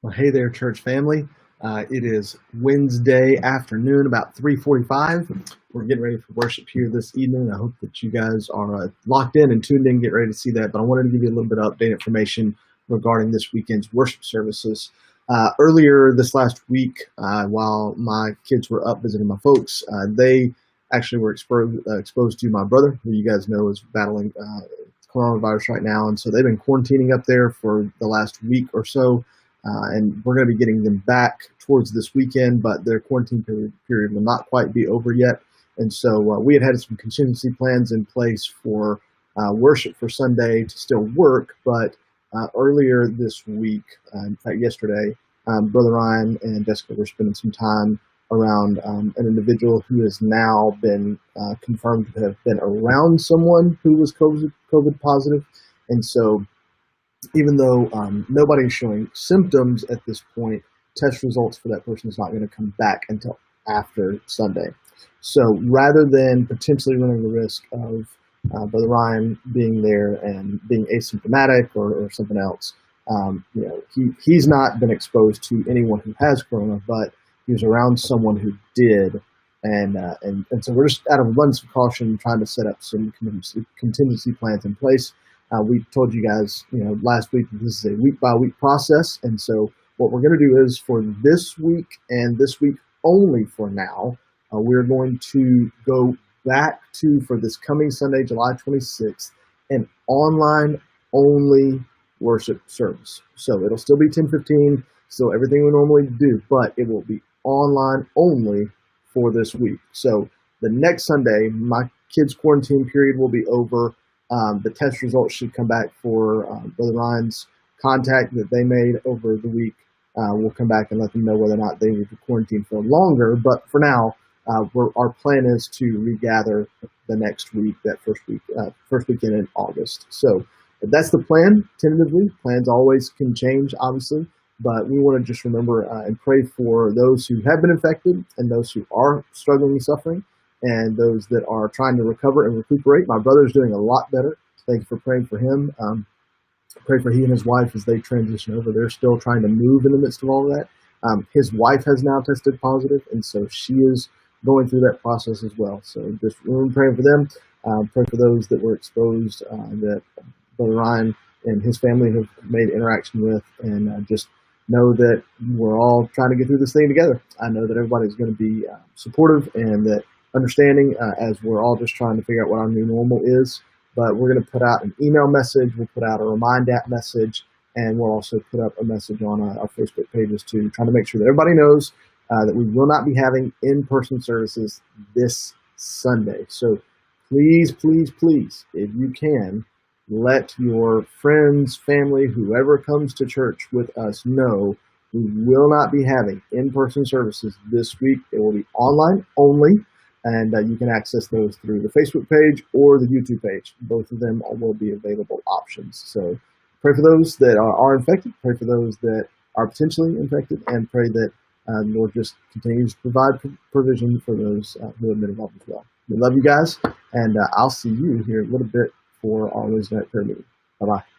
Well, hey there, church family. It is Wednesday afternoon, about 3:45. We're getting ready for worship here this evening. I hope that you guys are locked in and tuned in, get ready to see that. But I wanted to give you a little bit of update information regarding this weekend's worship services. Earlier this last week, while my kids were up visiting my folks, they actually were exposed to my brother, who you guys know is battling coronavirus right now. And so they've been quarantining up there for the last week or so. And we're going to be getting them back towards this weekend, but their quarantine period will not quite be over yet. And so we had some contingency plans in place for worship for Sunday to still work, but earlier this week, in fact, yesterday, Brother Ryan and Jessica were spending some time around an individual who has now been confirmed to have been around someone who was COVID positive. And so even though nobody is showing symptoms at this point, test results for that person is not going to come back until after Sunday. So rather than potentially running the risk of Brother Ryan being there and being asymptomatic or something else, he's not been exposed to anyone who has corona, but he was around someone who did. And so we're just out of abundance of caution trying to set up some contingency plans in place. We told you guys, last week that this is a week-by-week process, and so what we're going to do is for this week and this week only for now, we're going to go back to, for this coming Sunday, July 26th, an online-only worship service. So it'll still be 10:15, still everything we normally do, but it will be online only for this week. So the next Sunday, my kids' quarantine period will be over. The test results should come back for Brother Ryan's contact that they made over the week. We'll come back and let them know whether or not they need to quarantine for longer. But for now, our plan is to regather the next week, that first weekend in August. So that's the plan, tentatively. Plans always can change, obviously. But we want to just remember and pray for those who have been infected and those who are struggling and suffering, and those that are trying to recover and recuperate. My brother's doing a lot better. Thank you for praying for him. Pray for he and his wife as they transition over. They're still trying to move in the midst of all of that. His wife has now tested positive, and so she is going through that process as well. So just praying for them. Pray for those that were exposed, that Brother Ryan and his family have made interaction with, and just know that we're all trying to get through this thing together. I know that everybody's going to be supportive and that understanding as we're all just trying to figure out what our new normal is. But we're going to put out an email message, we'll put out a Remind app message, and we'll also put up a message on our Facebook pages too, trying to make sure that everybody knows that we will not be having in-person services this Sunday. So please, please, please, if you can, let your friends, family, whoever comes to church with us know we will not be having in-person services this week. It will be online only. And you can access those through the Facebook page or the YouTube page. Both of them will be available options. So pray for those that are infected, pray for those that are potentially infected, and pray that the Lord just continues to provide provision for those who have been involved as well. We love you guys, and I'll see you here in a little bit for our Wednesday night prayer meeting. Bye-bye.